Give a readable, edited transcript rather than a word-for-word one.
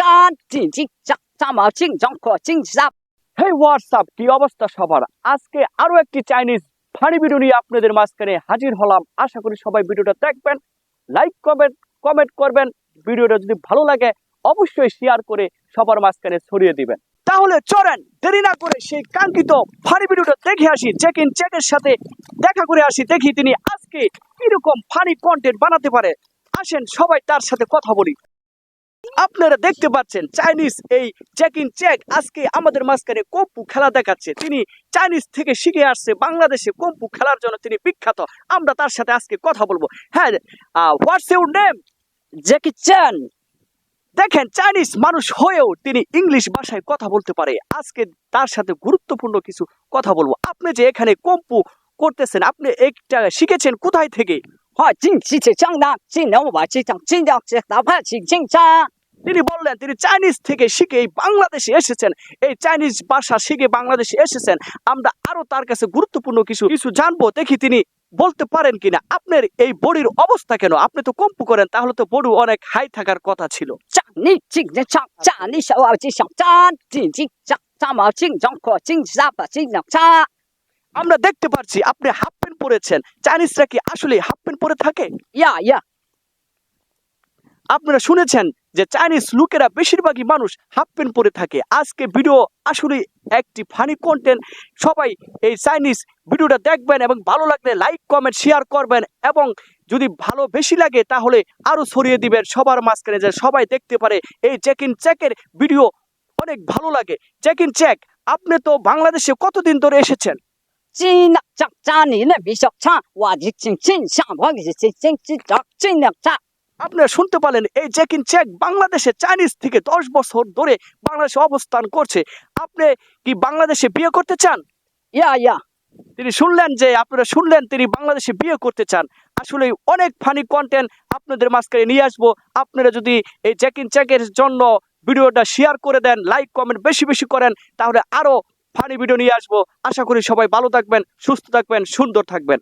战，进进战，战马进战火进杀。হেই WhatsApp, কি অবস্থা সবার? আজকে আরো একটি চাইনিজ ফানি ভিডিও নিয়ে আপনাদের মাঝখানে হাজির হলাম। আশা করি সবাই ভিডিওটা দেখবেন, লাইক কমেন্ট করবেন। ভিডিওটা যদি ভালো লাগে অবশ্যই শেয়ার করে সবার মাঝখানে ছড়িয়ে দিবেন। তাহলে চলেন দেরি না করে সেই কাঙ্ক্ষিত ফানি ভিডিওটা দেখে আসি। চেকের সাথে দেখা করে আসি, দেখি তিনি আজকে কিরকম ফানি কন্টেন্ট বানাতে পারে। আসেন সবাই তার সাথে কথা বলি। আপনারা দেখতে পাচ্ছেন চাইনিজ এই চেক আজকে আমাদের মাঝখানে কম্পু খেলা দেখাচ্ছে। তিনি চাইনিজ থেকে শিখে আসছে, বাংলাদেশে কম্পু খেলার জন্য তিনি বিখ্যাত। আমরা তার সাথে আজকে কথা বলবো। হ্যাঁ, হোয়াটস ইউর নেম? জ্যাকি চ্যান। দেখেন চাইনিজ মানুষ হয়েও তিনি ইংলিশ ভাষায় কথা বলতে পারে। আজকে তার সাথে গুরুত্বপূর্ণ কিছু কথা বলবো। আপনি যে এখানে কম্পু করতেছেন, আপনি একটা শিখেছেন কোথায় থেকে?进起起将呢，进能我这场进了这哪怕进进战。তিনি বললেন তিনি চাইনিজ থেকে শিখে এই বাংলাদেশে এসেছেন, এই চাইনিজ ভাষা শিখে বাংলাদেশে এসেছেন। আমরা আরো তার কাছে গুরুত্বপূর্ণ কিছু জানবো, দেখি তিনি বলতে পারেন কিনা। আপনার এই বডির অবস্থা কেন? আপনি তো কম্পু করেন, তাহলে তো বডি অনেক হাই থাকার কথা ছিল।战你进的战，战你手我这场战，进进战，战马进战火进杀把进了杀。আমরা দেখতে পাচ্ছি আপনি হাফ প্যান্ট পরেছেন। চাইনিজরা কি আসলে হাফ প্যান্ট পরে থাকে?呀，আপনারা শুনেছেন যে চাইনিজ লোকেরা বেশিরভাগই মানুষ হাফ প্যান্ট পরে থাকে। আজকে ভিডিও আসলে একটি ফানি কন্টেন্ট। সবাই এই চাইনিজ ভিডিওটা দেখবেন এবং ভালো লাগলে লাইক কমেন্ট শেয়ার করবেন, এবং যদি ভালো বেশি লাগে তাহলে আরো ছড়িয়ে দিবেন সবার মাঝখানে, যে সবাই দেখতে পারে। এই চেকের ভিডিও অনেক ভালো লাগে। চেক, আপনি তো বাংলাদেশে কতদিন ধরে এসেছেন?进了战，战你那比较差，我这进上我这进了战。আপনারা শুনতে পারলেন, এই চেক বাংলাদেশে চাইনিজ থেকে 10 বছর ধরে বাংলাদেশে অবস্থান করছে। আপনি কি বাংলাদেশে বিয়ে করতে চান?呀，আপনারা শুনলেন তিনি বাংলাদেশে বিয়ে করতে চান। আসলে অনেক ফানি কন্টেন্ট আপনাদের মাঝখানে নিয়ে আসবো। আপনারা যদি এই চেকের জন্য ভিডিওটা শেয়ার করে দেন, লাইক কমেন্ট বেশি করেন, তাহলে আরো ফানি ভিডিও নিয়ে আসবো। আশা করি সবাই ভালো থাকবেন, সুস্থ থাকবেন, সুন্দর থাকবেন।